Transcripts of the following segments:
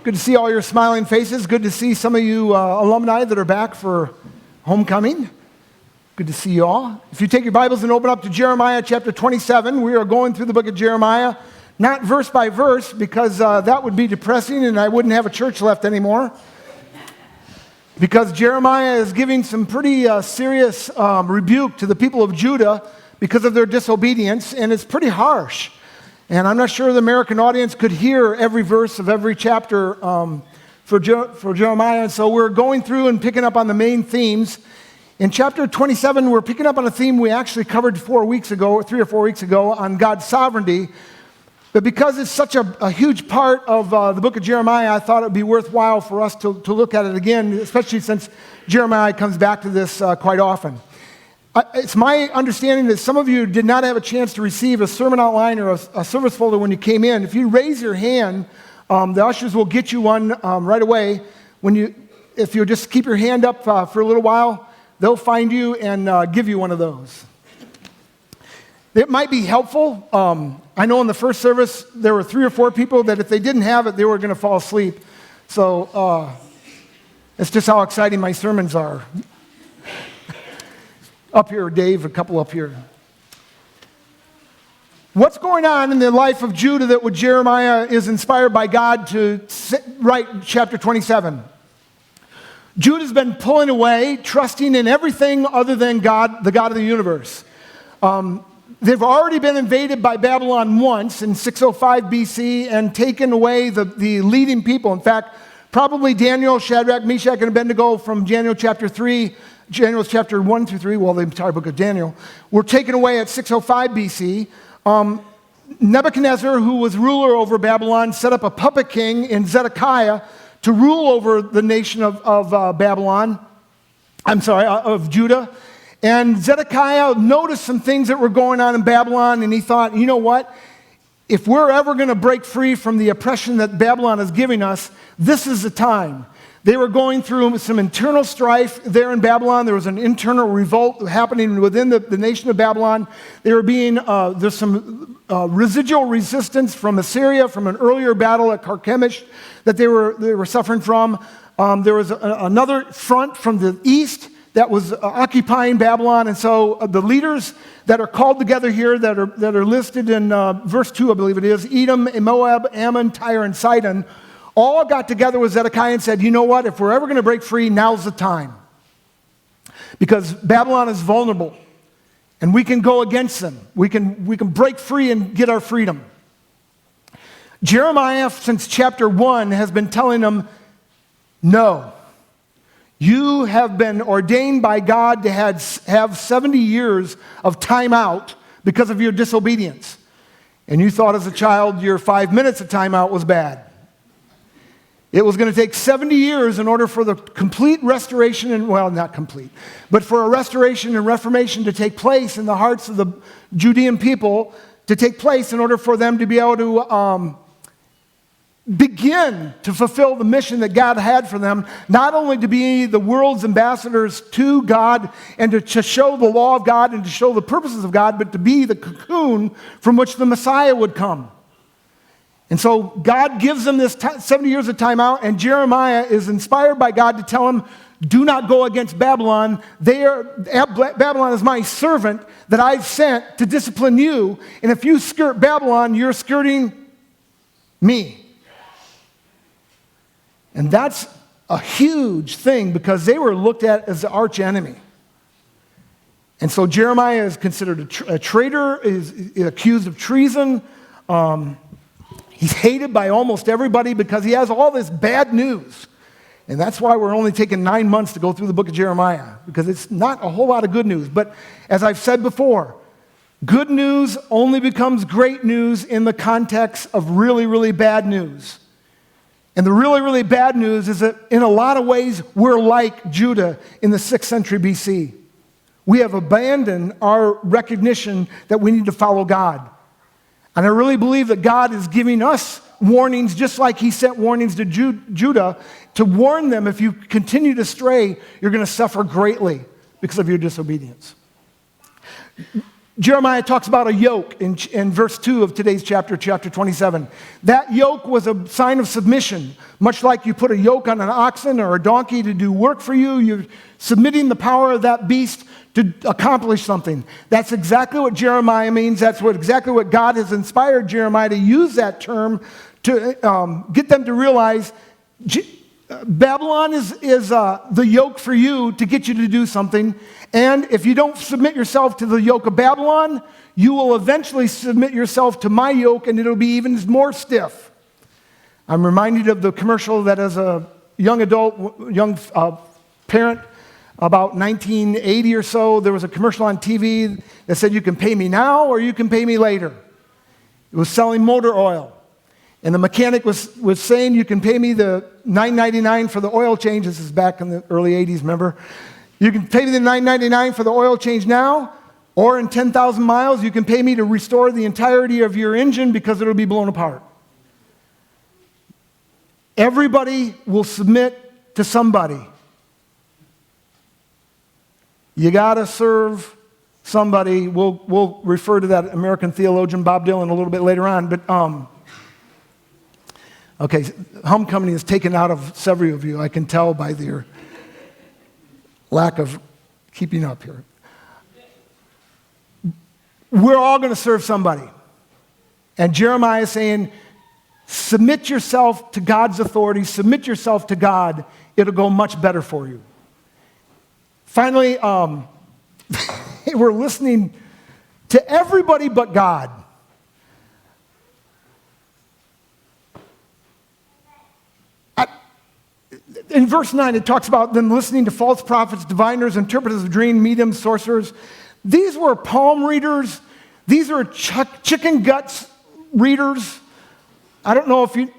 Good to see all your smiling faces. Good to see some of you alumni that are back for homecoming. Good to see you all. If you take your Bibles and open up to Jeremiah chapter 27, we are going through the book of Jeremiah, not verse by verse, because that would be depressing and I wouldn't have a church left anymore. Because Jeremiah is giving some pretty serious rebuke to the people of Judah because of their disobedience, and it's pretty harsh. And I'm not sure the American audience could hear every verse of every chapter for Jeremiah, and so we're going through and picking up on the main themes. In chapter 27, we're picking up on a theme we actually covered 3 or 4 weeks ago, on God's sovereignty. But because it's such a huge part of the book of Jeremiah, I thought it would be worthwhile for us to look at it again, especially since Jeremiah comes back to this quite often. It's my understanding that some of you did not have a chance to receive a sermon outline or a service folder when you came in. If you raise your hand, the ushers will get you one right away. If you just keep your hand up for a little while, they'll find you and give you one of those. It might be helpful. I know in the first service there were 3 or 4 people that if they didn't have it, they were going to fall asleep. So it's just how exciting my sermons are. Up here, Dave, a couple up here. What's going on in the life of Judah that Jeremiah is inspired by God to write chapter 27? Judah's been pulling away, trusting in everything other than God, the God of the universe. They've already been invaded by Babylon once in 605 BC and taken away the leading people. In fact, probably Daniel, Shadrach, Meshach, and Abednego from Daniel chapter 1 through 3, well, the entire book of Daniel, were taken away at 605 BC. Nebuchadnezzar, who was ruler over Babylon, set up a puppet king in Zedekiah to rule over the nation of Judah. And Zedekiah noticed some things that were going on in Babylon, and he thought, you know what? If we're ever going to break free from the oppression that Babylon is giving us, this is the time. They were going through some internal strife there in Babylon. There was an internal revolt happening within the nation of Babylon. There's some residual resistance from Assyria, from an earlier battle at Carchemish that they were suffering from. There was another front from the east that was occupying Babylon. And so the leaders that are called together here that are listed in verse 2, I believe it is, Edom, Moab, Ammon, Tyre, and Sidon, all got together with Zedekiah and said, you know what, if we're ever going to break free, now's the time. Because Babylon is vulnerable, and we can go against them. We can break free and get our freedom. Jeremiah, since chapter 1, has been telling them, no, you have been ordained by God to have 70 years of time out because of your disobedience. And you thought as a child your 5 minutes of time out was bad. It was going to take 70 years in order for the complete restoration, not complete, but for a restoration and reformation to take place in the hearts of the Judean people, to take place in order for them to be able to begin to fulfill the mission that God had for them, not only to be the world's ambassadors to God and to show the law of God and to show the purposes of God, but to be the cocoon from which the Messiah would come. And so God gives them this 70 years of time out, and Jeremiah is inspired by God to tell him, do not go against Babylon. Babylon is my servant that I've sent to discipline you, and if you skirt Babylon, you're skirting me. And that's a huge thing because they were looked at as the arch enemy. And so Jeremiah is considered a traitor, is accused of treason. He's hated by almost everybody because he has all this bad news. And that's why we're only taking 9 months to go through the book of Jeremiah, because it's not a whole lot of good news. But as I've said before, good news only becomes great news in the context of really, really bad news. And the really, really bad news is that in a lot of ways, we're like Judah in the 6th century BC. We have abandoned our recognition that we need to follow God. And I really believe that God is giving us warnings just like he sent warnings to Judah to warn them, if you continue to stray, you're going to suffer greatly because of your disobedience. Jeremiah talks about a yoke in verse 2 of today's chapter 27. That yoke was a sign of submission. Much like you put a yoke on an oxen or a donkey to do work for you, you're submitting the power of that beast to accomplish something. That's exactly what Jeremiah means. That's exactly what God has inspired Jeremiah to use that term to get them to realize Babylon is the yoke for you to get you to do something. And if you don't submit yourself to the yoke of Babylon, you will eventually submit yourself to my yoke, and it'll be even more stiff. I'm reminded of the commercial that as a young adult, young parent, about 1980 or so, there was a commercial on TV that said, you can pay me now or you can pay me later. It was selling motor oil. And the mechanic was saying, you can pay me the $9.99 for the oil change. This is back in the early 80s, remember? You can pay me the $9.99 for the oil change now, or in 10,000 miles, you can pay me to restore the entirety of your engine because it'll be blown apart. Everybody will submit to somebody. You got to serve somebody. We'll refer to that American theologian Bob Dylan a little bit later on, but okay, homecoming is taken out of several of you. I can tell by their lack of keeping up here. We're all going to serve somebody. And Jeremiah is saying, submit yourself to God's authority, submit yourself to God, it'll go much better for you. Finally, we're listening to everybody but God. In verse 9, it talks about them listening to false prophets, diviners, interpreters of dreams, mediums, sorcerers. These were palm readers. These are chicken guts readers. I don't know if you,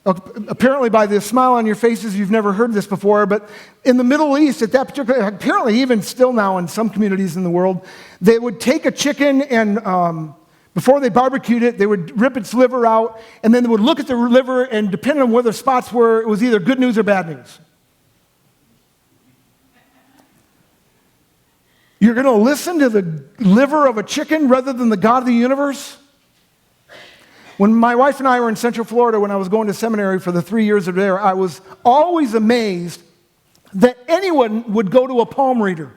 apparently by the smile on your faces, you've never heard this before, but in the Middle East, at that particular, apparently even still now in some communities in the world, they would take a chicken and before they barbecued it, they would rip its liver out, and then they would look at the liver, and depending on where the spots were, it was either good news or bad news. You're going to listen to the liver of a chicken rather than the God of the universe? When my wife and I were in Central Florida when I was going to seminary for the 3 years of there, I was always amazed that anyone would go to a palm reader.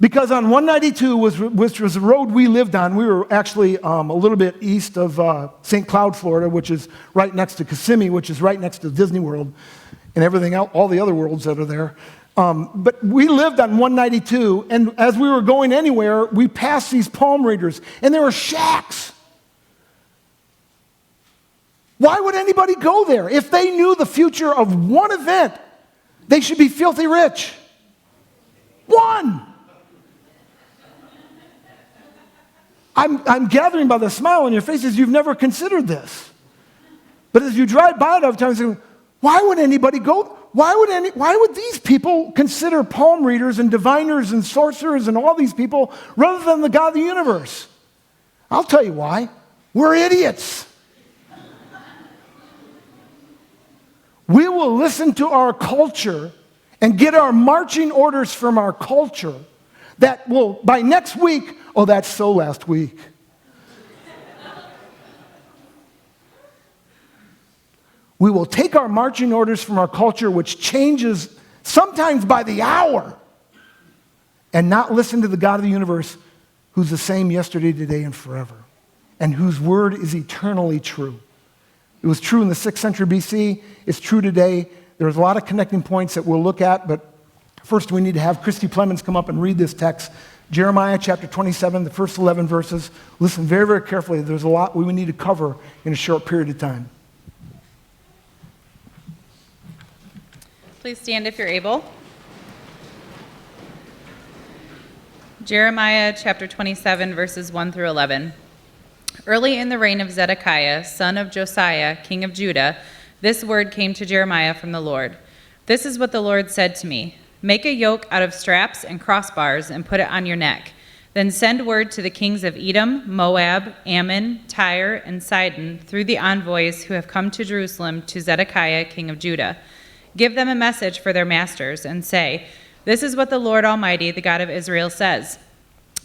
Because on 192, which was the road we lived on, we were actually a little bit east of St. Cloud, Florida, which is right next to Kissimmee, which is right next to Disney World and everything else, all the other worlds that are there. But we lived on 192, and as we were going anywhere, we passed these palm readers, and there were shacks. Why would anybody go there? If they knew the future of one event, they should be filthy rich. One! I'm gathering by the smile on your faces, you've never considered this. But as you drive by it all the time, you say, why would anybody go? Why would these people consider palm readers and diviners and sorcerers and all these people rather than the God of the universe? I'll tell you why. We're idiots. We will listen to our culture and get our marching orders from our culture that will, by next week, oh, that's so last week. We will take our marching orders from our culture, which changes sometimes by the hour, and not listen to the God of the universe who's the same yesterday, today, and forever, and whose word is eternally true. It was true in the 6th century BC. It's true today. There's a lot of connecting points that we'll look at, but first we need to have Christy Plemons come up and read this text. Jeremiah chapter 27, the first 11 verses. Listen very, very carefully. There's a lot we need to cover in a short period of time. Please stand if you're able. Jeremiah chapter 27, verses 1 through 11. Early in the reign of Zedekiah, son of Josiah, king of Judah, this word came to Jeremiah from the Lord. This is what the Lord said to me. Make a yoke out of straps and crossbars and put it on your neck. Then send word to the kings of Edom, Moab, Ammon, Tyre, and Sidon through the envoys who have come to Jerusalem to Zedekiah, king of Judah. Give them a message for their masters and say, this is what the Lord Almighty, the God of Israel, says.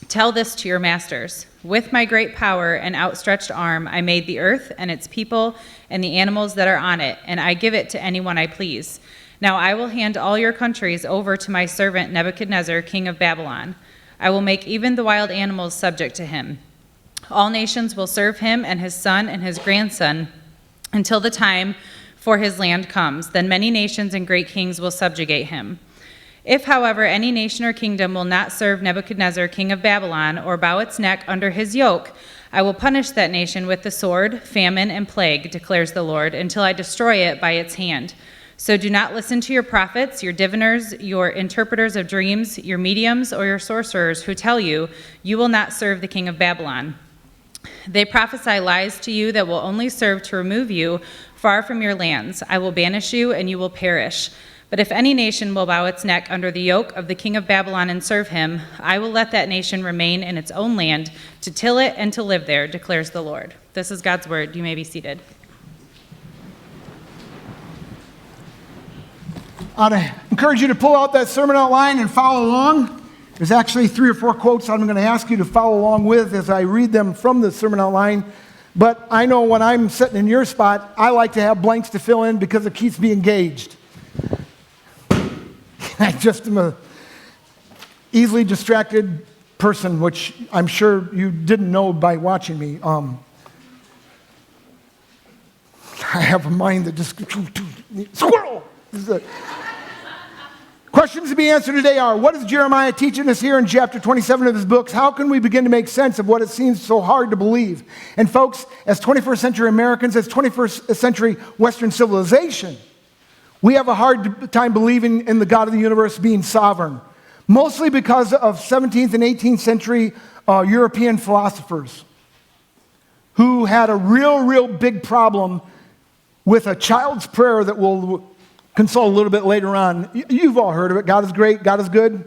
Tell this to your masters. With my great power and outstretched arm, I made the earth and its people and the animals that are on it, and I give it to anyone I please. Now I will hand all your countries over to my servant Nebuchadnezzar, king of Babylon. I will make even the wild animals subject to him. All nations will serve him and his son and his grandson until the time for his land comes. Then many nations and great kings will subjugate him. If, however, any nation or kingdom will not serve Nebuchadnezzar, king of Babylon, or bow its neck under his yoke, I will punish that nation with the sword, famine, and plague, declares the Lord, until I destroy it by its hand. So do not listen to your prophets, your diviners, your interpreters of dreams, your mediums, or your sorcerers who tell you, you will not serve the king of Babylon. They prophesy lies to you that will only serve to remove you far from your lands. I will banish you, and you will perish. But if any nation will bow its neck under the yoke of the king of Babylon and serve him, I will let that nation remain in its own land, to till it and to live there, declares the Lord. This is God's word. You may be seated. I'd encourage you to pull out that sermon outline and follow along. There's actually 3 or 4 quotes I'm going to ask you to follow along with as I read them from the sermon outline. But I know when I'm sitting in your spot, I like to have blanks to fill in because it keeps me engaged. I just am a easily distracted person, which I'm sure you didn't know by watching me. I have a mind that just... Squirrel! Questions to be answered today are, what is Jeremiah teaching us here in chapter 27 of his books? How can we begin to make sense of what it seems so hard to believe? And folks, as 21st century Americans, as 21st century Western civilization, we have a hard time believing in the God of the universe being sovereign, mostly because of 17th and 18th century European philosophers who had a real big problem with a child's prayer that we'll consult a little bit later on. You've all heard of it. God is great. God is good.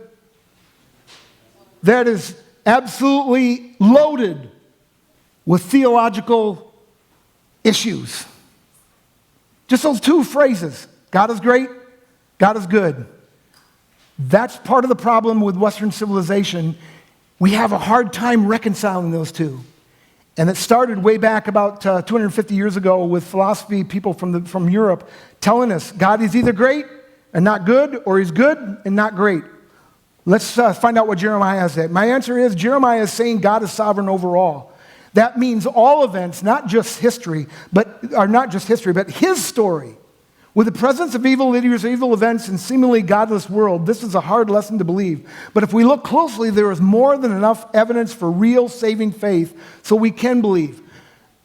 That is absolutely loaded with theological issues. Just those 2 phrases. God is great. God is good. That's part of the problem with Western civilization. We have a hard time reconciling those 2. And it started way back about 250 years ago with philosophy people from Europe telling us God is either great and not good, or he's good and not great. Let's find out what Jeremiah said. My answer is Jeremiah is saying God is sovereign over all. That means all events, not just history, but his story. With the presence of evil leaders, evil events, and seemingly godless world, this is a hard lesson to believe. But if we look closely, there is more than enough evidence for real saving faith so we can believe.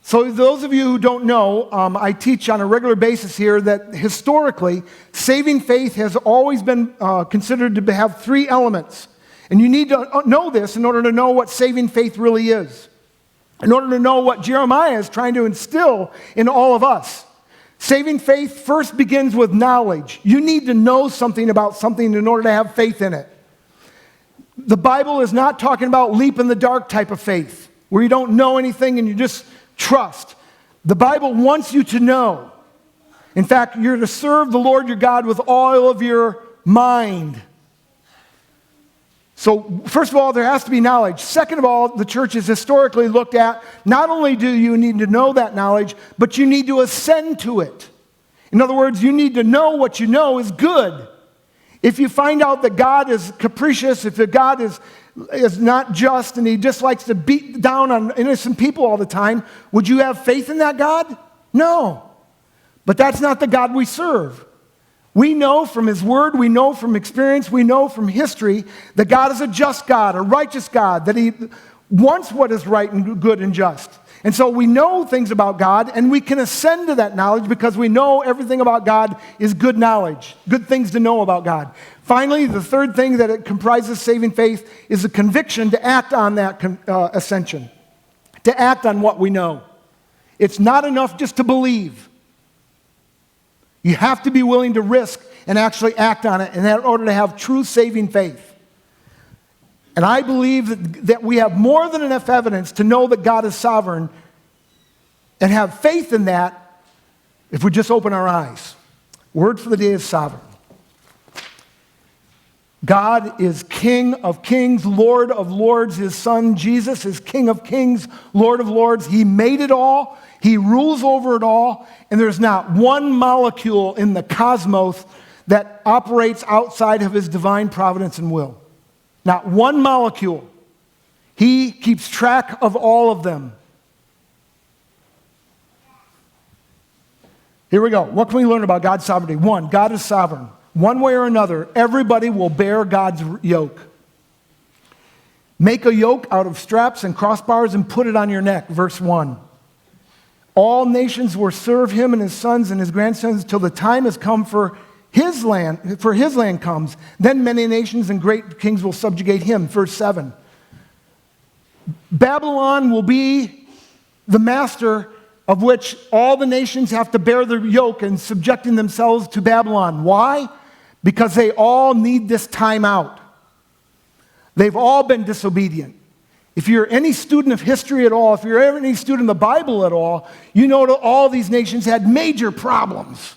So those of you who don't know, I teach on a regular basis here that historically, saving faith has always been considered to have 3 elements. And you need to know this in order to know what saving faith really is, in order to know what Jeremiah is trying to instill in all of us. Saving faith first begins with knowledge. You need to know something about something in order to have faith in it. The Bible is not talking about leap in the dark type of faith, where you don't know anything and you just trust. The Bible wants you to know. In fact, you're to serve the Lord your God with all of your mind. So, first of all, there has to be knowledge. Second of all, the church is historically looked at, not only do you need to know that knowledge, but you need to ascend to it. In other words, you need to know what you know is good. If you find out that God is capricious, if God is not just and he just likes to beat down on innocent people all the time, would you have faith in that God? No. But that's not the God we serve. We know from his word, we know from experience, we know from history that God is a just God, a righteous God, that he wants what is right and good and just. And so we know things about God, and we can ascend to that knowledge because we know everything about God is good knowledge, good things to know about God. Finally, the third thing that it comprises saving faith is a conviction to act on that ascension, to act on what we know. It's not enough just to believe. You have to be willing to risk and actually act on it in order to have true saving faith. And I believe that we have more than enough evidence to know that God is sovereign and have faith in that if we just open our eyes. Word for the day is sovereign. God is King of kings, Lord of lords. His Son, Jesus, is King of kings, Lord of lords. He made it all. He rules over it all. And there's not one molecule in the cosmos that operates outside of his divine providence and will. Not one molecule. He keeps track of all of them. Here we go. What can we learn about God's sovereignty? One, God is sovereign. One way or another, everybody will bear God's yoke. Make a yoke out of straps and crossbars and put it on your neck. Verse 1. All nations will serve him and his sons and his grandsons till the time has come for his land comes. Then many nations and great kings will subjugate him. Verse 7. Babylon will be the master of which all the nations have to bear the yoke and subjecting themselves to Babylon. Why? Because they all need this time out. They've all been disobedient. If you're any student of history at all, if you're any student of the Bible at all, you know that all these nations had major problems.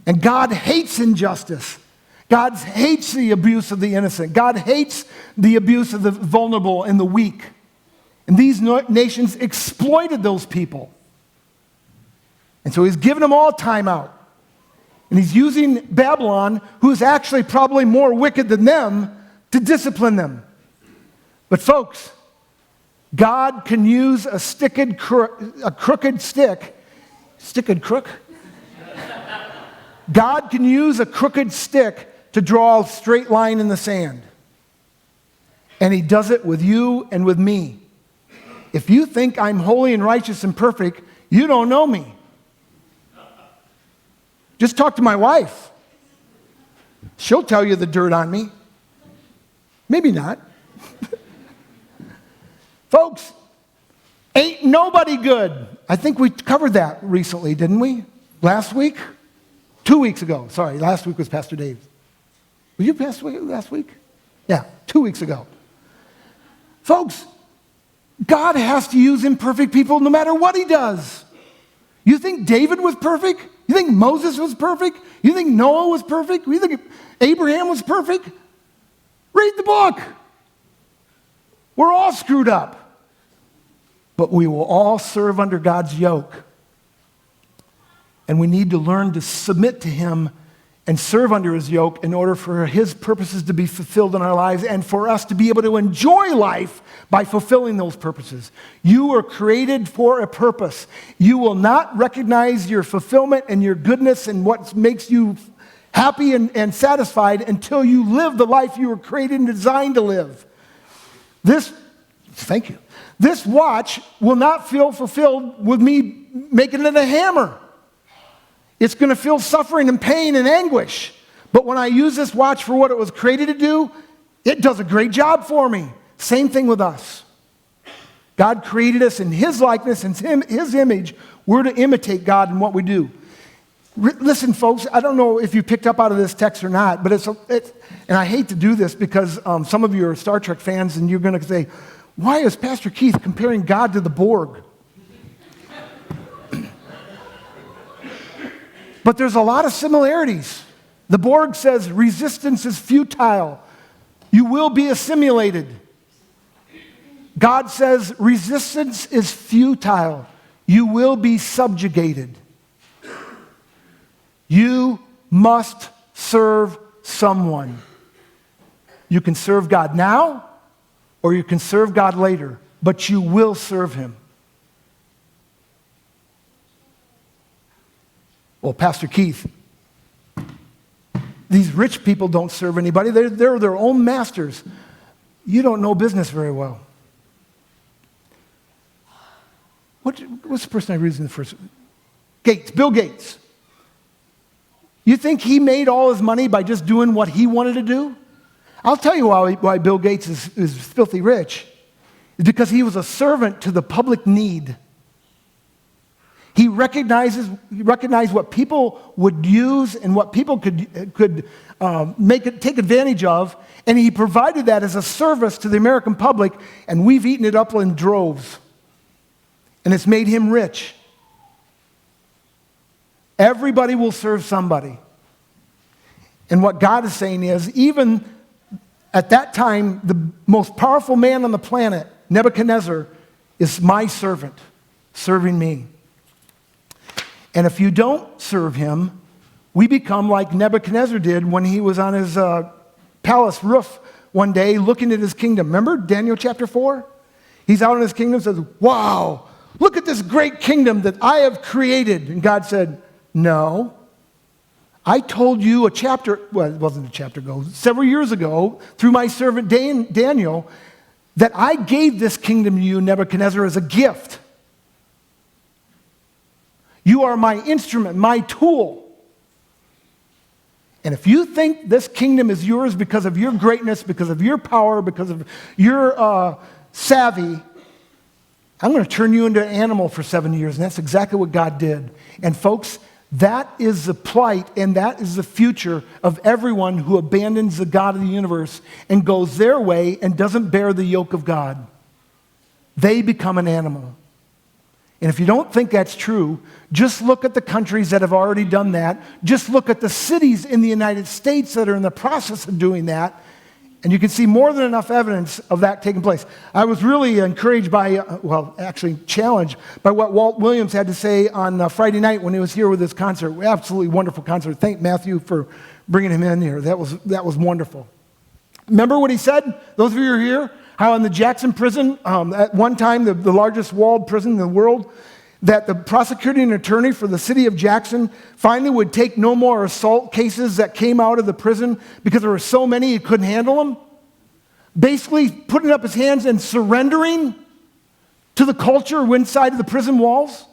And God hates injustice. God hates the abuse of the innocent. God hates the abuse of the vulnerable and the weak. And these nations exploited those people. And so he's given them all time out. And he's using Babylon, who is actually probably more wicked than them, to discipline them. But folks, God can use a crooked stick. Sticked crook? God can use a crooked stick to draw a straight line in the sand. And he does it with you and with me. If you think I'm holy and righteous and perfect, you don't know me. Just talk to my wife. She'll tell you the dirt on me. Maybe not. Folks, ain't nobody good. I think we covered that recently, didn't we? Last week? 2 weeks ago. Sorry, last week was Pastor Dave's. Were you Pastor last week? Yeah, 2 weeks ago. Folks, God has to use imperfect people no matter what he does. You think David was perfect? You think Moses was perfect? You think Noah was perfect? You think Abraham was perfect? Read the book. We're all screwed up. But we will all serve under God's yoke. And we need to learn to submit to him and serve under his yoke in order for his purposes to be fulfilled in our lives and for us to be able to enjoy life by fulfilling those purposes. You were created for a purpose. You will not recognize your fulfillment and your goodness and what makes you happy and satisfied until you live the life you were created and designed to live. Thank you. This watch will not feel fulfilled with me making it a hammer. It's going to feel suffering and pain and anguish. But when I use this watch for what it was created to do, it does a great job for me. Same thing with us. God created us in his likeness and his image. We're to imitate God in what we do. Listen, folks, I don't know if you picked up out of this text or not, but and I hate to do this because some of you are Star Trek fans and you're going to say, why is Pastor Keith comparing God to the Borg? But there's a lot of similarities. The Borg says resistance is futile. You will be assimilated. God says resistance is futile. You will be subjugated. You must serve someone. You can serve God now or you can serve God later, but you will serve him. Well, Pastor Keith, these rich people don't serve anybody. They're their own masters. You don't know business very well. What's the person I read in the first? Gates, Bill Gates. You think he made all his money by just doing what he wanted to do? I'll tell you why Bill Gates is filthy rich. It's because he was a servant to the public need. He recognized what people would use and what people could take advantage of, and he provided that as a service to the American public, and we've eaten it up in droves. And it's made him rich. Everybody will serve somebody. And what God is saying is, even at that time, the most powerful man on the planet, Nebuchadnezzar, is my servant, serving me. And if you don't serve him, we become like Nebuchadnezzar did when he was on his palace roof one day looking at his kingdom. Remember Daniel chapter 4? He's out in his kingdom and says, wow, look at this great kingdom that I have created. And God said, no. I told you a chapter, well, it wasn't a chapter ago, several years ago, through my servant Daniel, that I gave this kingdom to you, Nebuchadnezzar, as a gift. You are my instrument, my tool. And if you think this kingdom is yours because of your greatness, because of your power, because of your savvy, I'm going to turn you into an animal for 7 years. And that's exactly what God did. And folks, that is the plight and that is the future of everyone who abandons the God of the universe and goes their way and doesn't bear the yoke of God. They become an animal. And if you don't think that's true, just look at the countries that have already done that. Just look at the cities in the United States that are in the process of doing that. And you can see more than enough evidence of that taking place. I was really encouraged by, actually challenged by what Walt Williams had to say on Friday night when he was here with his concert. Absolutely wonderful concert. Thank Matthew for bringing him in here. That was wonderful. Remember what he said? Those of you who are here, how in the Jackson prison, at one time the largest walled prison in the world, that the prosecuting attorney for the city of Jackson finally would take no more assault cases that came out of the prison because there were so many he couldn't handle them. Basically putting up his hands and surrendering to the culture inside of the prison walls.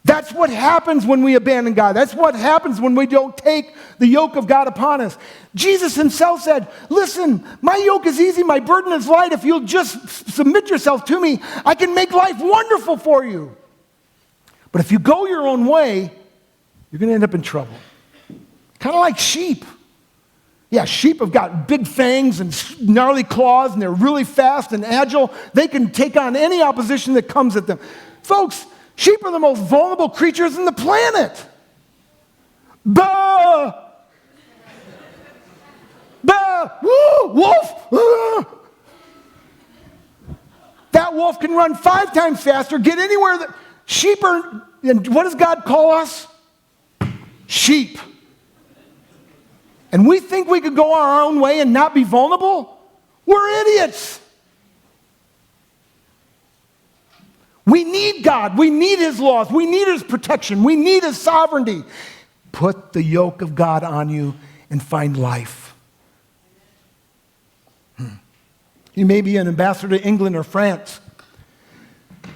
That's what happens when we abandon God. That's what happens when we don't take the yoke of God upon us. Jesus himself said, listen, my yoke is easy, my burden is light. If you'll just submit yourself to me, I can make life wonderful for you. But if you go your own way, you're going to end up in trouble. Kind of like sheep. Yeah, sheep have got big fangs and gnarly claws, and they're really fast and agile. They can take on any opposition that comes at them. Folks, sheep are the most vulnerable creatures on the planet. Bah! Bah! Woo! Wolf! Ah! That wolf can run 5 times faster, get anywhere that sheep are. And what does God call us? Sheep. And we think we could go our own way and not be vulnerable? We're idiots. We need God. We need his laws. We need his protection. We need his sovereignty. Put the yoke of God on you and find life. You may be an ambassador to England or France.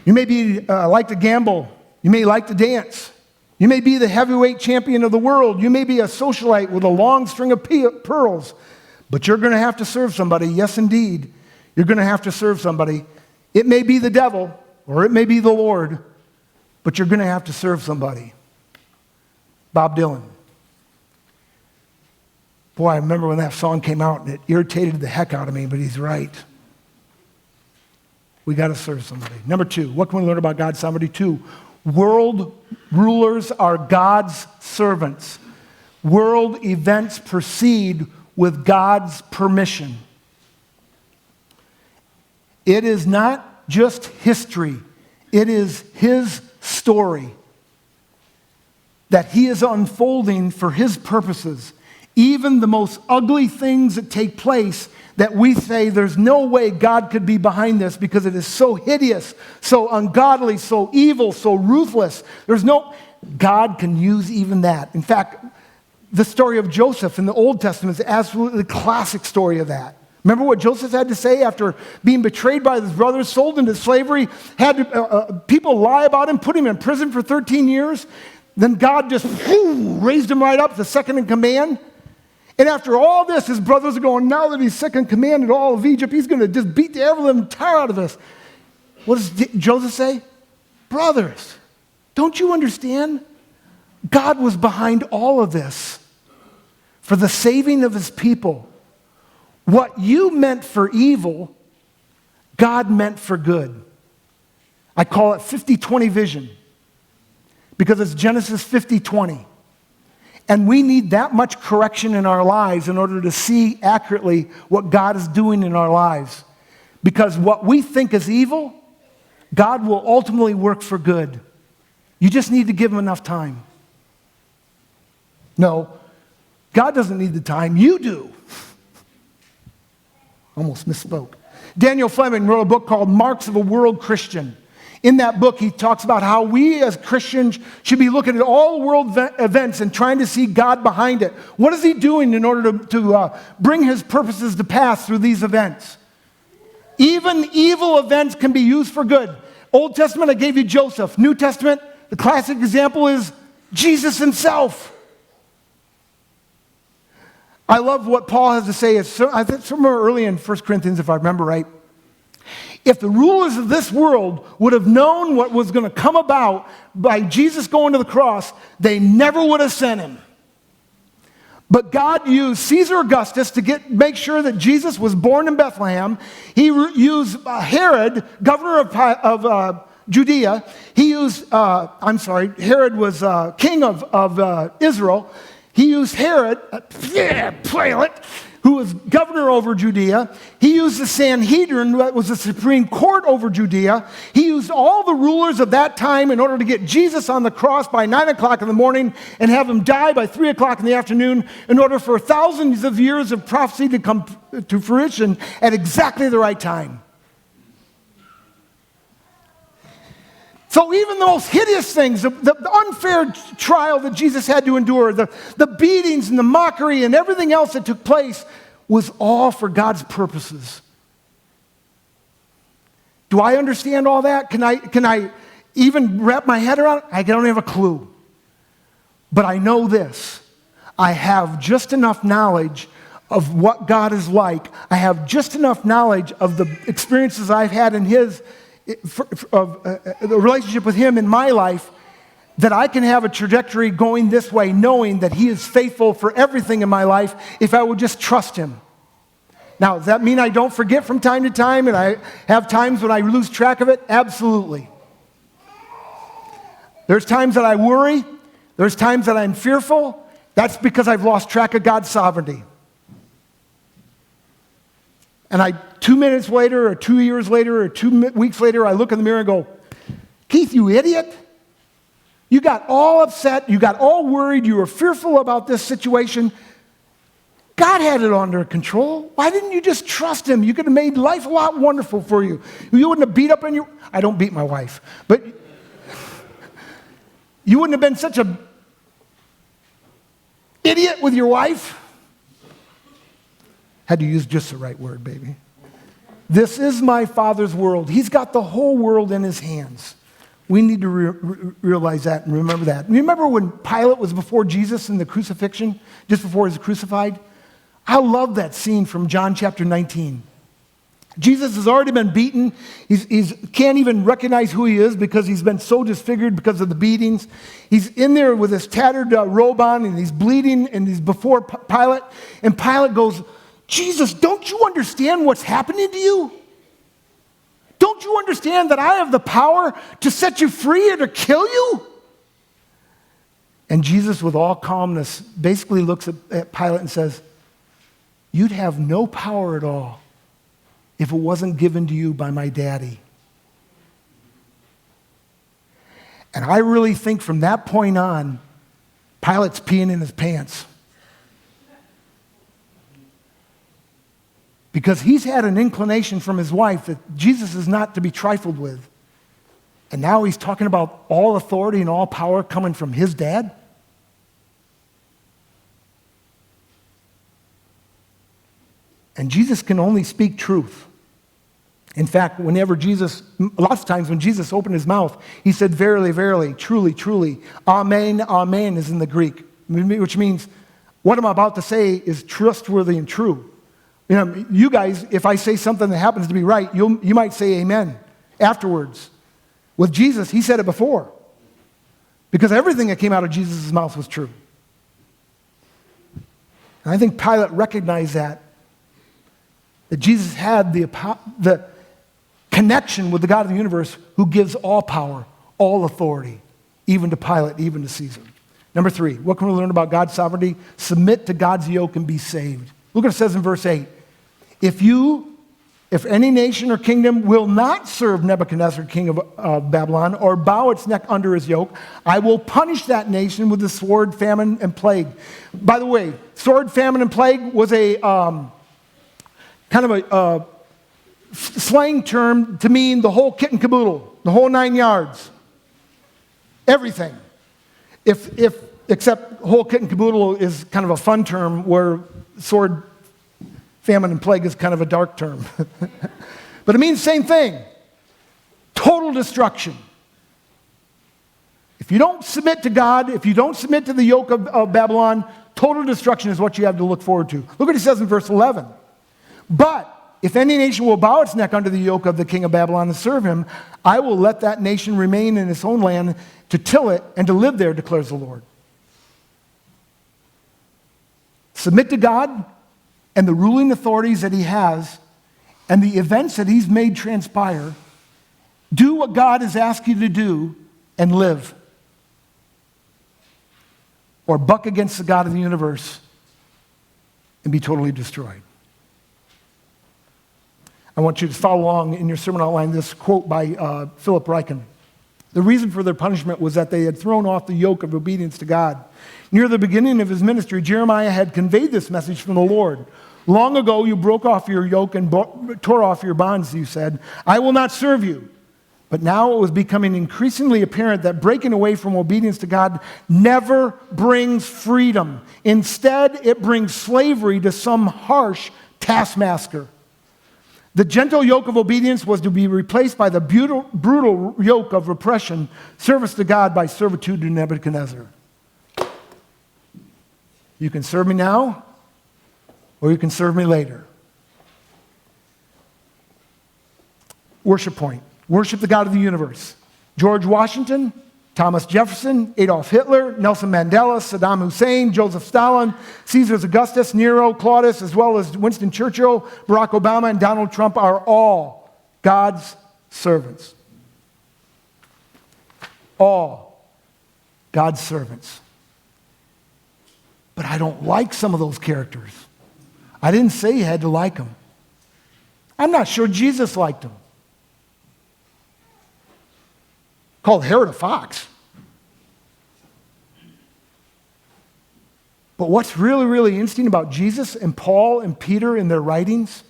You may be like to gamble. You may like to dance. You may be the heavyweight champion of the world. You may be a socialite with a long string of pearls. But you're going to have to serve somebody. Yes, indeed. You're going to have to serve somebody. It may be the devil. Or it may be the Lord, but you're going to have to serve somebody. Bob Dylan. Boy, I remember when that song came out and it irritated the heck out of me, but he's right. We got to serve somebody. Number 2, what can we learn about God's sovereignty? 2, world rulers are God's servants. World events proceed with God's permission. It is not just history. It is his story that he is unfolding for his purposes. Even the most ugly things that take place that we say there's no way God could be behind this because it is so hideous, so ungodly, so evil, so ruthless. God can use even that. In fact, the story of Joseph in the Old Testament is absolutely the classic story of that. Remember what Joseph had to say after being betrayed by his brothers, sold into slavery, had people lie about him, put him in prison for 13 years. Then God just raised him right up to second in command. And after all this, his brothers are going, now that he's second in command in all of Egypt, he's going to just beat the ever-living tar out of us. What does Joseph say? Brothers, don't you understand? God was behind all of this for the saving of his people. What you meant for evil, God meant for good. I call it 50-20 vision because it's Genesis 50-20. And we need that much correction in our lives in order to see accurately what God is doing in our lives. Because what we think is evil, God will ultimately work for good. You just need to give him enough time. No, God doesn't need the time. You do. Almost misspoke. Daniel Fleming wrote a book called Marks of a World Christian. In that book, he talks about how we as Christians should be looking at all world events and trying to see God behind it. What is he doing in order to bring his purposes to pass through these events? Even evil events can be used for good. Old Testament, I gave you Joseph. New Testament, the classic example is Jesus himself. I love what Paul has to say. I think somewhere early in 1 Corinthians, if I remember right. If the rulers of this world would have known what was going to come about by Jesus going to the cross, they never would have sent him. But God used Caesar Augustus to make sure that Jesus was born in Bethlehem. He used Herod, governor of Judea. He used, Herod was king of Israel. He used Herod, Pilate, who was governor over Judea. He used the Sanhedrin, that was the supreme court over Judea. He used all the rulers of that time in order to get Jesus on the cross by 9 o'clock in the morning and have him die by 3 o'clock in the afternoon in order for thousands of years of prophecy to come to fruition at exactly the right time. So even the most hideous things, the unfair trial that Jesus had to endure, the beatings and the mockery and everything else that took place was all for God's purposes. Do I understand all that? Can I even wrap my head around it? I don't have a clue. But I know this. I have just enough knowledge of what God is like. I have just enough knowledge of the experiences I've had in the relationship with him in my life, that I can have a trajectory going this way, knowing that he is faithful for everything in my life if I would just trust him. Now, does that mean I don't forget from time to time and I have times when I lose track of it? Absolutely. There's times that I worry. There's times that I'm fearful. That's because I've lost track of God's sovereignty. And 2 minutes later, or 2 years later, or 2 weeks later, I look in the mirror and go, Keith, you idiot. You got all upset. You got all worried. You were fearful about this situation. God had it under control. Why didn't you just trust him? You could have made life a lot wonderful for you. You wouldn't have beat up on your... I don't beat my wife. But you wouldn't have been such a idiot with your wife. Had to use just the right word, baby. This is my Father's world. He's got the whole world in his hands. We need to realize that and remember that. Remember when Pilate was before Jesus in the crucifixion, just before he was crucified? I love that scene from John chapter 19. Jesus has already been beaten. He can't even recognize who he is because he's been so disfigured because of the beatings. He's in there with his tattered robe on, and he's bleeding, and he's before Pilate. And Pilate goes, Jesus, don't you understand what's happening to you? Don't you understand that I have the power to set you free or to kill you? And Jesus, with all calmness, basically looks at Pilate and says, you'd have no power at all if it wasn't given to you by my daddy. And I really think from that point on, Pilate's peeing in his pants. Because he's had an inclination from his wife that Jesus is not to be trifled with. And now he's talking about all authority and all power coming from his dad. And Jesus can only speak truth. In fact, lots of times when Jesus opened his mouth, he said, verily, verily, truly, truly. Amen, amen is in the Greek, which means what I'm about to say is trustworthy and true. You know, you guys, if I say something that happens to be right, you might say amen afterwards. With Jesus, he said it before. Because everything that came out of Jesus' mouth was true. And I think Pilate recognized that Jesus had the connection with the God of the universe who gives all power, all authority, even to Pilate, even to Caesar. Number 3, what can we learn about God's sovereignty? Submit to God's yoke and be saved. Look what it says in verse 8. If any nation or kingdom will not serve Nebuchadnezzar, king of Babylon, or bow its neck under his yoke, I will punish that nation with the sword, famine, and plague. By the way, sword, famine, and plague was a kind of a slang term to mean the whole kit and caboodle, the whole 9 yards, everything. Except whole kit and caboodle is kind of a fun term, where sword, famine, and plague is kind of a dark term. But it means the same thing. Total destruction. If you don't submit to God, if you don't submit to the yoke of Babylon, total destruction is what you have to look forward to. Look what he says in verse 11. But if any nation will bow its neck under the yoke of the king of Babylon and serve him, I will let that nation remain in its own land to till it and to live there, declares the Lord. Submit to God and the ruling authorities that he has and the events that he's made transpire. Do what God has asked you to do and live. Or buck against the God of the universe and be totally destroyed. I want you to follow along in your sermon outline this quote by Philip Ryken. The reason for their punishment was that they had thrown off the yoke of obedience to God. Near the beginning of his ministry, Jeremiah had conveyed this message from the Lord. Long ago, you broke off your yoke and tore off your bonds, you said. I will not serve you. But now it was becoming increasingly apparent that breaking away from obedience to God never brings freedom. Instead, it brings slavery to some harsh taskmaster. The gentle yoke of obedience was to be replaced by the brutal yoke of repression, service to God by servitude to Nebuchadnezzar. You can serve me now, or you can serve me later. Worship point. Worship the God of the universe. George Washington, Thomas Jefferson, Adolf Hitler, Nelson Mandela, Saddam Hussein, Joseph Stalin, Caesar Augustus, Nero, Claudius, as well as Winston Churchill, Barack Obama, and Donald Trump are all God's servants. All God's servants. But I don't like some of those characters. I didn't say you had to like them. I'm not sure Jesus liked them. Called Herod a fox. But what's really, really interesting about Jesus and Paul and Peter in their writings,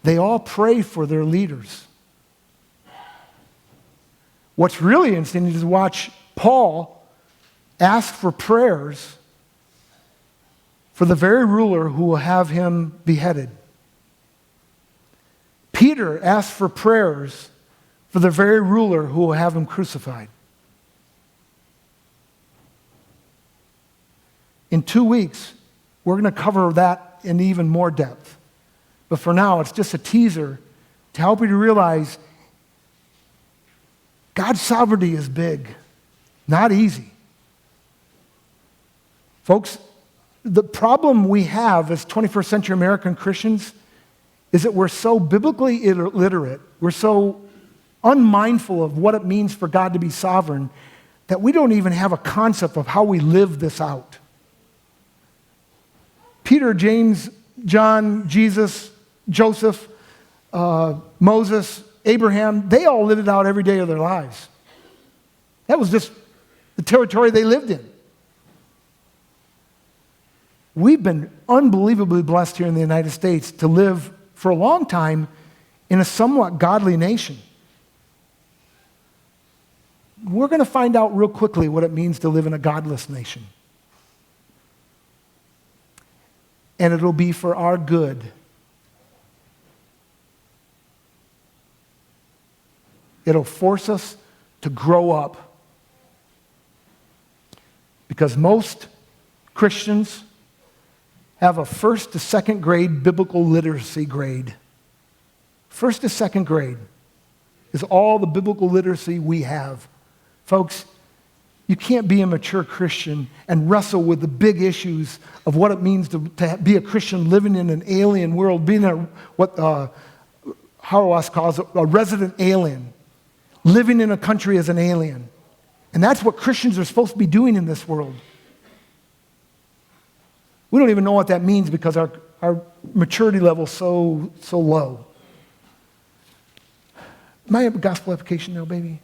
they all pray for their leaders. What's really interesting is to watch Paul ask for prayers for the very ruler who will have him beheaded. Peter asked for prayers for the very ruler who will have him crucified. In 2 weeks, we're going to cover that in even more depth. But for now, it's just a teaser to help you to realize God's sovereignty is big, not easy. Folks, the problem we have as 21st century American Christians is that we're so biblically illiterate, we're so unmindful of what it means for God to be sovereign, that we don't even have a concept of how we live this out. Peter, James, John, Jesus, Joseph, Moses, Abraham, they all lived it out every day of their lives. That was just the territory they lived in. We've been unbelievably blessed here in the United States to live for a long time in a somewhat godly nation. We're going to find out real quickly what it means to live in a godless nation. And it'll be for our good. It'll force us to grow up. Because most Christians have a first to second grade biblical literacy grade. First to second grade is all the biblical literacy we have. Folks, you can't be a mature Christian and wrestle with the big issues of what it means to be a Christian living in an alien world, being what Hauerwas calls a resident alien, living in a country as an alien. And that's what Christians are supposed to be doing in this world. We don't even know what that means because our maturity level is so low. Am I a gospel application now, baby?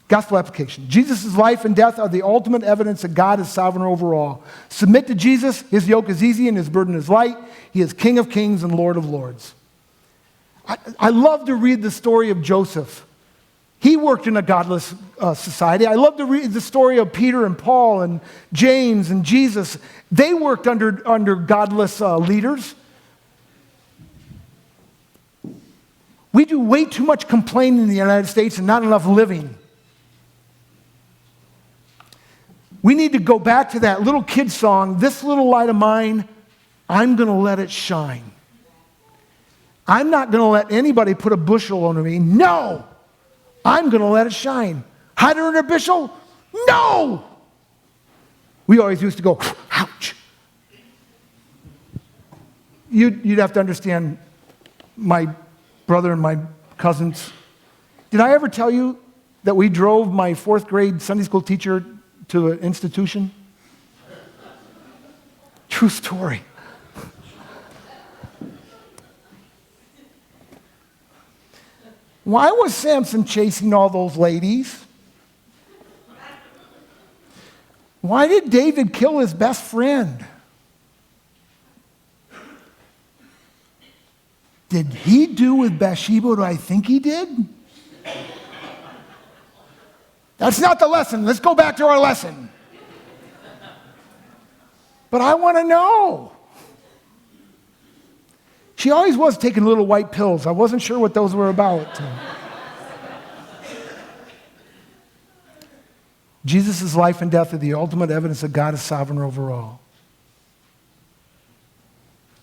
Gospel application. Jesus' life and death are the ultimate evidence that God is sovereign over all. Submit to Jesus. His yoke is easy and his burden is light. He is King of kings and Lord of lords. I love to read the story of Joseph. He worked in a godless society. I love to read the story of Peter and Paul and James and Jesus. They worked under godless leaders. We do way too much complaining in the United States and not enough living. We need to go back to that little kid song, "This little light of mine, I'm going to let it shine." I'm not going to let anybody put a bushel on me. No! I'm going to let it shine. Hide under a bushel? No! We always used to go, ouch. You'd have to understand my brother and my cousins. Did I ever tell you that we drove my 4th grade Sunday school teacher to an institution? True story. Why was Samson chasing all those ladies? Why did David kill his best friend? Did he do with Bathsheba what I think he did? That's not the lesson. Let's go back to our lesson. But I want to know. She always was taking little white pills. I wasn't sure what those were about. Jesus' life and death are the ultimate evidence that God is sovereign over all.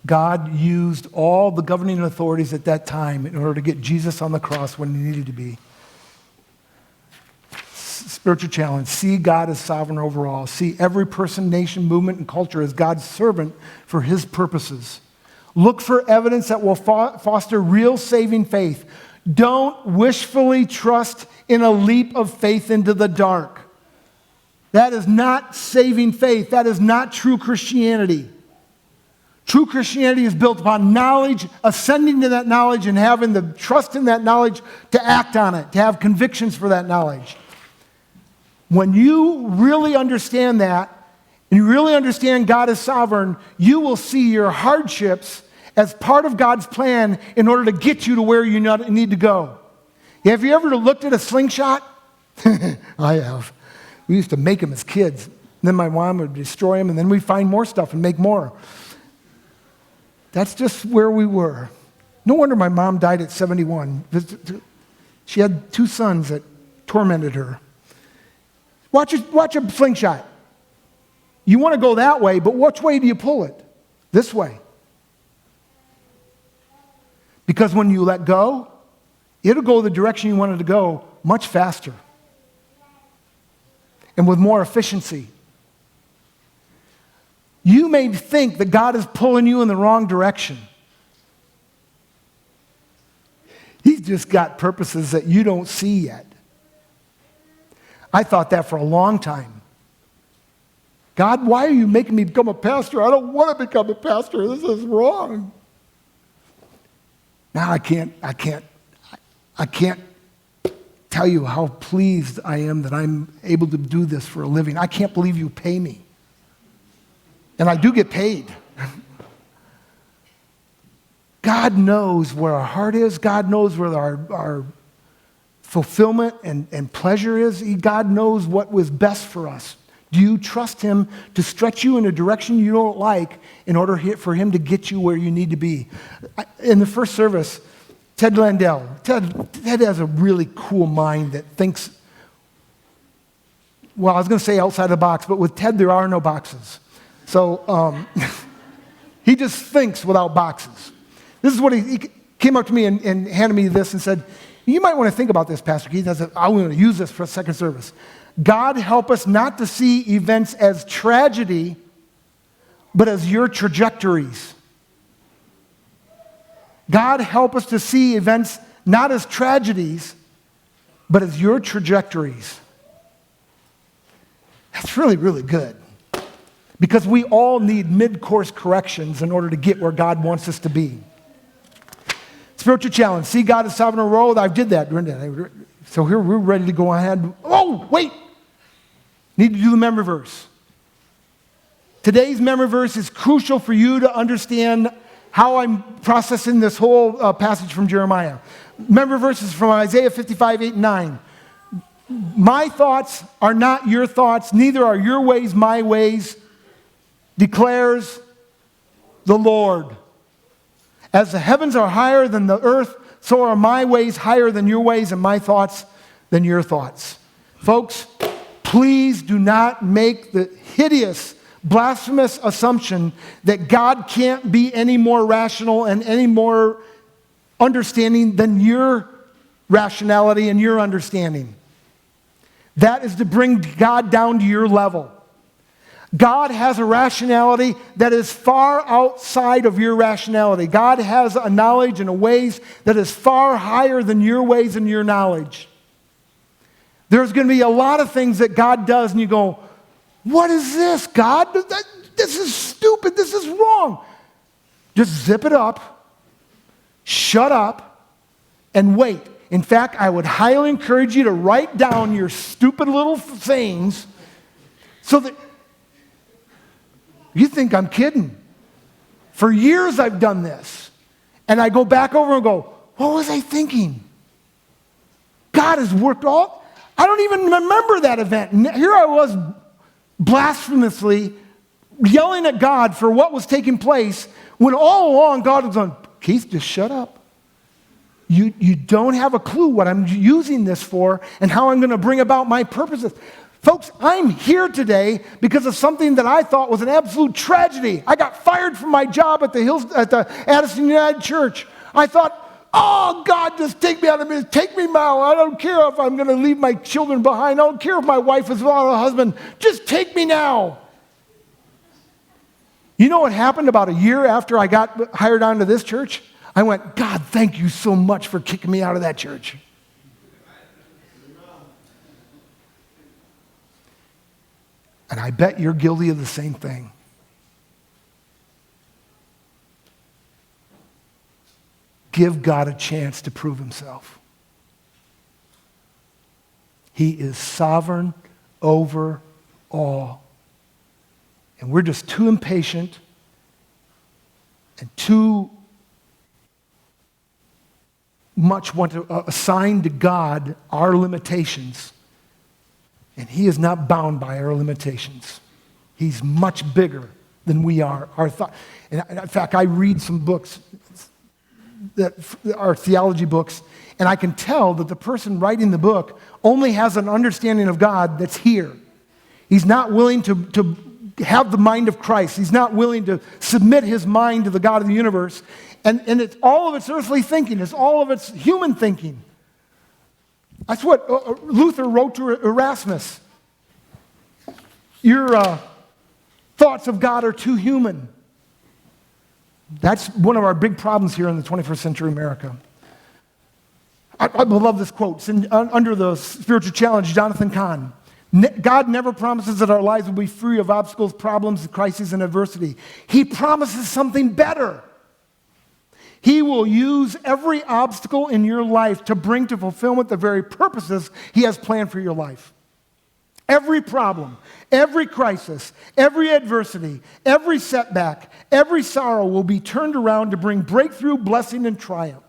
God used all the governing authorities at that time in order to get Jesus on the cross when he needed to be. Spiritual challenge. See God as sovereign over all. See every person, nation, movement, and culture as God's servant for his purposes. Look for evidence that will foster real saving faith. Don't wishfully trust in a leap of faith into the dark. That is not saving faith. That is not true Christianity. True Christianity is built upon knowledge, ascending to that knowledge, and having the trust in that knowledge to act on it, to have convictions for that knowledge. When you really understand that, and you really understand God is sovereign, you will see your hardships as part of God's plan in order to get you to where you need to go. Have you ever looked at a slingshot? I have. We used to make them as kids. Then my mom would destroy them, and then we'd find more stuff and make more. That's just where we were. No wonder my mom died at 71. She had 2 sons that tormented her. Watch a slingshot. You want to go that way, but which way do you pull it? This way. Because when you let go, it'll go the direction you want it to go much faster and with more efficiency. You may think that God is pulling you in the wrong direction. He's just got purposes that you don't see yet. I thought that for a long time. God, why are you making me become a pastor? I don't want to become a pastor. This is wrong. Now I can't tell you how pleased I am that I'm able to do this for a living. I can't believe you pay me. And I do get paid. God knows where our heart is. God knows where our fulfillment and pleasure is. God knows what was best for us. Do you trust him to stretch you in a direction you don't like in order for him to get you where you need to be? In the first service, Ted Landell. Ted has a really cool mind that thinks, well, I was going to say outside the box, but with Ted, there are no boxes. So he just thinks without boxes. This is what he came up to me and handed me this and said, you might want to think about this, Pastor Keith. I said, I want to use this for a second service. God, help us not to see events as tragedy, but as your trajectories. God, help us to see events not as tragedies, but as your trajectories. That's really, really good. Because we all need mid-course corrections in order to get where God wants us to be. Spiritual challenge. See God as sovereign over all. I did that. So here we're ready to go ahead. Oh, wait. Need to do the memory verse. Today's memory verse is crucial for you to understand how I'm processing this whole passage from Jeremiah. Memory verse is from Isaiah 55, 8, and 9. My thoughts are not your thoughts, neither are your ways my ways, declares the Lord. As the heavens are higher than the earth, so are my ways higher than your ways, and my thoughts than your thoughts. Folks, please do not make the hideous, blasphemous assumption that God can't be any more rational and any more understanding than your rationality and your understanding. That is to bring God down to your level. God has a rationality that is far outside of your rationality. God has a knowledge and a ways that is far higher than your ways and your knowledge. There's going to be a lot of things that God does and you go, what is this, God? This is stupid. This is wrong. Just zip it up, shut up, and wait. In fact, I would highly encourage you to write down your stupid little sayings so that you think I'm kidding. For years I've done this. And I go back over and go, what was I thinking? God has worked all... I don't even remember that event. And here I was blasphemously yelling at God for what was taking place when all along God was going, Keith, just shut up. You don't have a clue what I'm using this for and how I'm going to bring about my purposes. Folks, I'm here today because of something that I thought was an absolute tragedy. I got fired from my job at the Addison United Church. I thought, oh, God, just take me out of this. Take me now. I don't care if I'm going to leave my children behind. I don't care if my wife is without a husband. Just take me now. You know what happened about a year after I got hired onto this church? I went, God, thank you so much for kicking me out of that church. And I bet you're guilty of the same thing. Give God a chance to prove himself. He is sovereign over all. And we're just too impatient and too much want to assign to God our limitations. And he is not bound by our limitations. He's much bigger than we are. And in fact, I read some books that are theology books, and I can tell that the person writing the book only has an understanding of God that's here. He's not willing to have the mind of Christ. He's not willing to submit his mind to the God of the universe. And it's all of its earthly thinking. It's all of its human thinking. That's what Luther wrote to Erasmus. Your thoughts of God are too human. That's one of our big problems here in the 21st century America. I love this quote. It's under the spiritual challenge, Jonathan Kahn. God never promises that our lives will be free of obstacles, problems, crises, and adversity. He promises something better. He will use every obstacle in your life to bring to fulfillment the very purposes he has planned for your life. Every problem, every crisis, every adversity, every setback, every sorrow will be turned around to bring breakthrough, blessing, and triumph.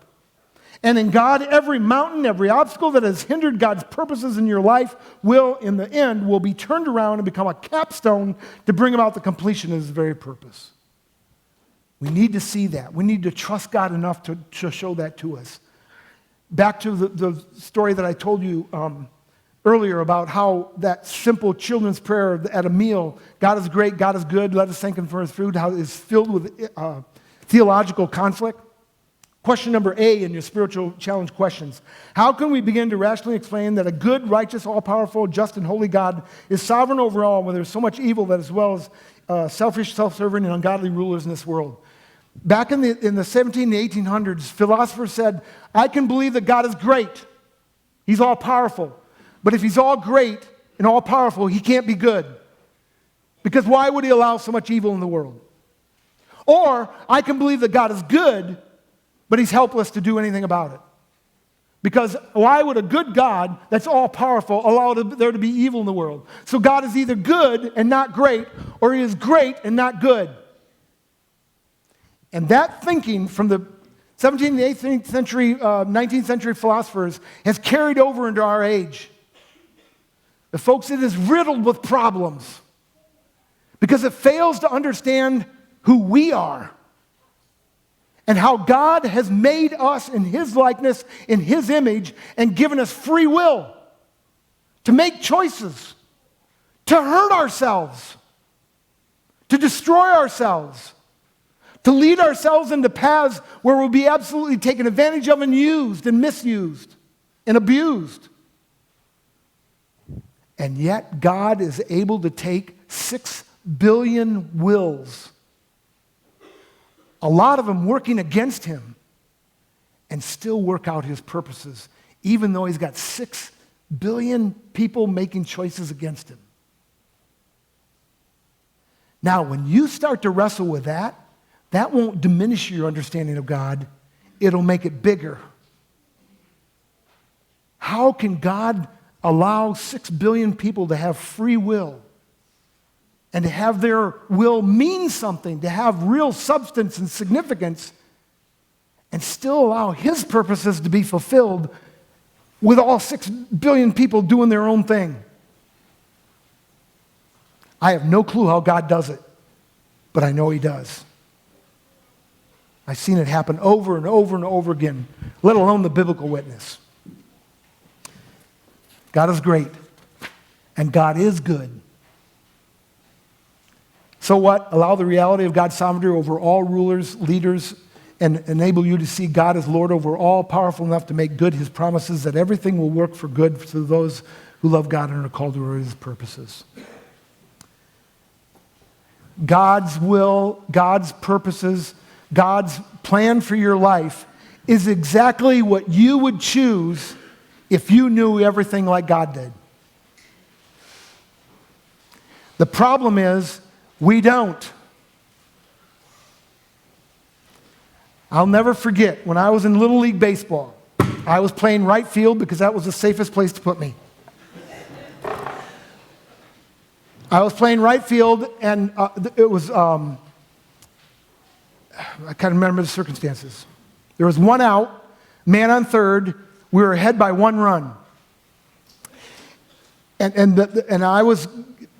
And in God, every mountain, every obstacle that has hindered God's purposes in your life will, in the end, will be turned around and become a capstone to bring about the completion of his very purpose. We need to see that. We need to trust God enough to show that to us. Back to the story that I told you earlier about how that simple children's prayer at a meal, God is great, God is good, let us thank him for his food, how it is filled with theological conflict. Question number A in your spiritual challenge questions. How can we begin to rationally explain that a good, righteous, all-powerful, just, and holy God is sovereign over all when there's so much evil that as well as selfish, self-serving, and ungodly rulers in this world? Back in the 17 and 1800s, philosophers said, I can believe that God is great. He's all powerful. But if he's all great and all powerful, he can't be good. Because why would he allow so much evil in the world? Or I can believe that God is good, but he's helpless to do anything about it. Because why would a good God that's all powerful allow there to be evil in the world? So God is either good and not great, or he is great and not good. And that thinking from the 17th and 18th century, 19th century philosophers has carried over into our age. But folks, it is riddled with problems because it fails to understand who we are and how God has made us in his likeness, in his image, and given us free will to make choices, to hurt ourselves, to destroy ourselves, to lead ourselves into paths where we'll be absolutely taken advantage of and used and misused and abused. And yet God is able to take 6 billion wills, a lot of them working against him, and still work out his purposes, even though he's got 6 billion people making choices against him. Now, when you start to wrestle with that, that won't diminish your understanding of God. It'll make it bigger. How can God allow 6 billion people to have free will and to have their will mean something, to have real substance and significance, and still allow his purposes to be fulfilled with all 6 billion people doing their own thing? I have no clue how God does it, but I know he does. I've seen it happen over and over and over again, let alone the biblical witness. God is great, and God is good. So what? Allow the reality of God's sovereignty over all rulers, leaders, and enable you to see God as Lord over all, powerful enough to make good his promises, that everything will work for good to those who love God and are called to his purposes. God's will, God's purposes, God's plan for your life is exactly what you would choose if you knew everything like God did. The problem is, we don't. I'll never forget when I was in Little League Baseball. I was playing right field because that was the safest place to put me. I was playing right field, and it was, I can't remember the circumstances. There was one out, man on third. We were ahead by 1 run. And I was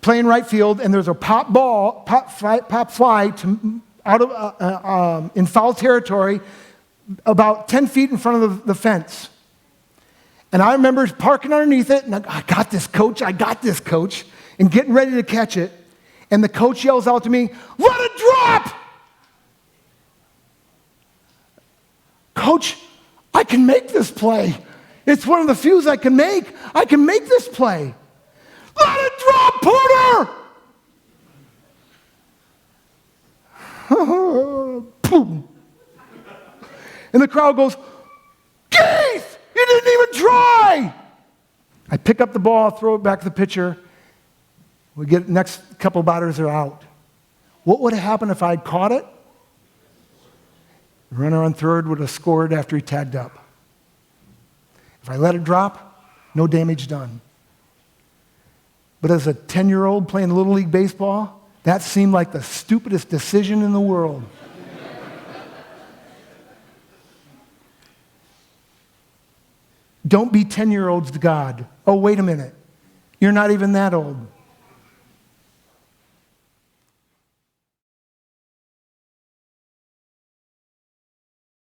playing right field, and there's a pop fly out of in foul territory about 10 feet in front of the fence. And I remember parking underneath it, and I got this, coach, and getting ready to catch it. And the coach yells out to me, "Let it drop!" Coach, I can make this play. It's one of the few I can make. I can make this play. Let it drop, Porter! Boom. And the crowd goes, "Keith, you didn't even try!" I pick up the ball, throw it back to the pitcher. We get the next couple batters are out. What would have happened if I'd caught it? The runner on third would have scored after he tagged up. If I let it drop, no damage done. But as a 10-year-old playing Little League Baseball, that seemed like the stupidest decision in the world. Don't be 10-year-olds to God. Oh, wait a minute. You're not even that old.